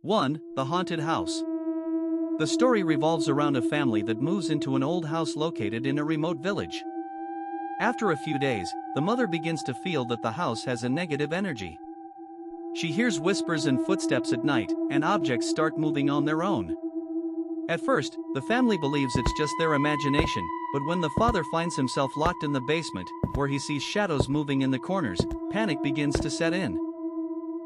1. The Haunted House. The story revolves around a family that moves into an old house located in a remote village. After a few days, the mother begins to feel that the house has a negative energy. She hears whispers and footsteps at night, and objects start moving on their own. At first, the family believes it's just their imagination, but when the father finds himself locked in the basement, where he sees shadows moving in the corners, panic begins to set in.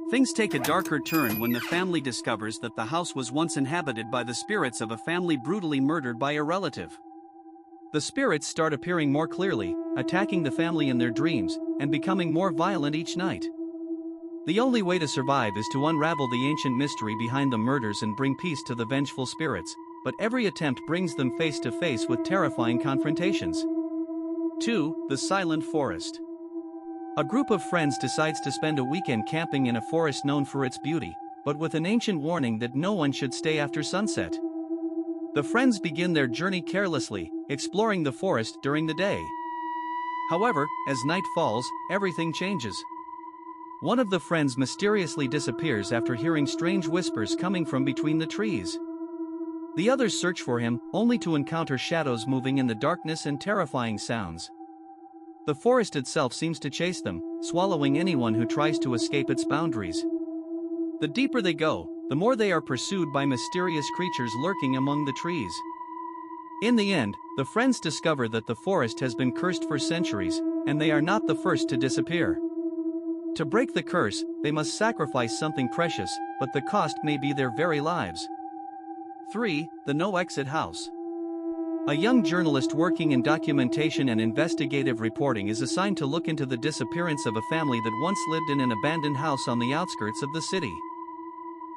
Things take a darker turn when the family discovers that the house was once inhabited by the spirits of a family brutally murdered by a relative. The spirits start appearing more clearly, attacking the family in their dreams, and becoming more violent each night. The only way to survive is to unravel the ancient mystery behind the murders and bring peace to the vengeful spirits, but every attempt brings them face to face with terrifying confrontations. 2. The Silent Forest. A group of friends decides to spend a weekend camping in a forest known for its beauty, but with an ancient warning that no one should stay after sunset. The friends begin their journey carelessly, exploring the forest during the day. However, as night falls, everything changes. One of the friends mysteriously disappears after hearing strange whispers coming from between the trees. The others search for him, only to encounter shadows moving in the darkness and terrifying sounds. The forest itself seems to chase them, swallowing anyone who tries to escape its boundaries. The deeper they go, the more they are pursued by mysterious creatures lurking among the trees. In the end, the friends discover that the forest has been cursed for centuries, and they are not the first to disappear. To break the curse, they must sacrifice something precious, but the cost may be their very lives. 3. The No Exit House. A young journalist working in documentation and investigative reporting is assigned to look into the disappearance of a family that once lived in an abandoned house on the outskirts of the city.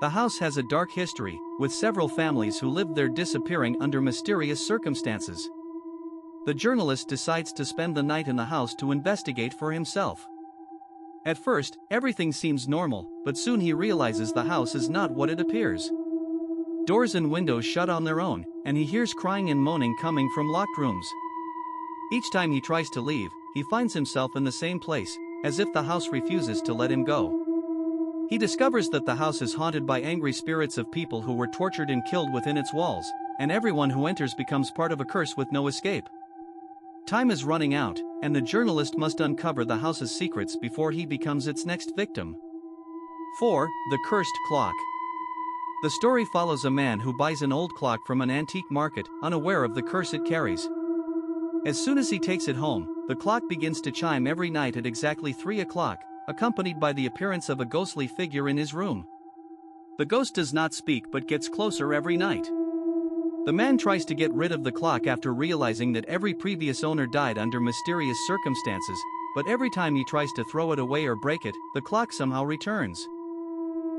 The house has a dark history, with several families who lived there disappearing under mysterious circumstances. The journalist decides to spend the night in the house to investigate for himself. At first, everything seems normal, but soon he realizes the house is not what it appears. Doors and windows shut on their own, and he hears crying and moaning coming from locked rooms. Each time he tries to leave, he finds himself in the same place, as if the house refuses to let him go. He discovers that the house is haunted by angry spirits of people who were tortured and killed within its walls, and everyone who enters becomes part of a curse with no escape. Time is running out, and the journalist must uncover the house's secrets before he becomes its next victim. 4. The Cursed Clock. The story follows a man who buys an old clock from an antique market, unaware of the curse it carries. As soon as he takes it home, the clock begins to chime every night at exactly 3 o'clock, accompanied by the appearance of a ghostly figure in his room. The ghost does not speak but gets closer every night. The man tries to get rid of the clock after realizing that every previous owner died under mysterious circumstances, but every time he tries to throw it away or break it, the clock somehow returns.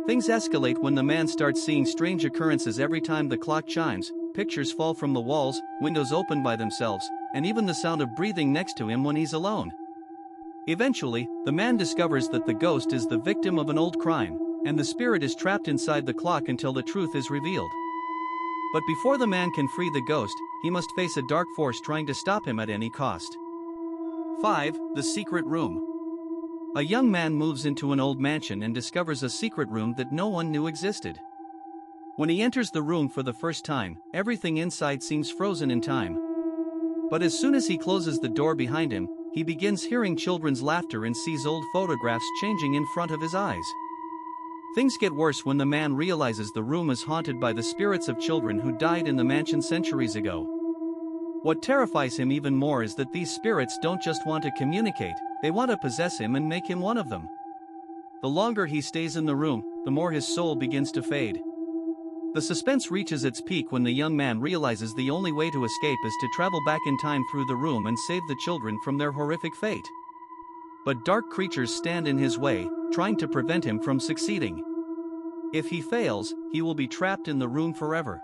Things escalate when the man starts seeing strange occurrences every time the clock chimes. Pictures fall from the walls, windows open by themselves, and even the sound of breathing next to him when he's alone. Eventually, the man discovers that the ghost is the victim of an old crime, and the spirit is trapped inside the clock until the truth is revealed. But before the man can free the ghost, he must face a dark force trying to stop him at any cost. 5. The Secret Room. A young man moves into an old mansion and discovers a secret room that no one knew existed. When he enters the room for the first time, everything inside seems frozen in time. But as soon as he closes the door behind him, he begins hearing children's laughter and sees old photographs changing in front of his eyes. Things get worse when the man realizes the room is haunted by the spirits of children who died in the mansion centuries ago. What terrifies him even more is that these spirits don't just want to communicate, they want to possess him and make him one of them. The longer he stays in the room, the more his soul begins to fade. The suspense reaches its peak when the young man realizes the only way to escape is to travel back in time through the room and save the children from their horrific fate. But dark creatures stand in his way, trying to prevent him from succeeding. If he fails, he will be trapped in the room forever.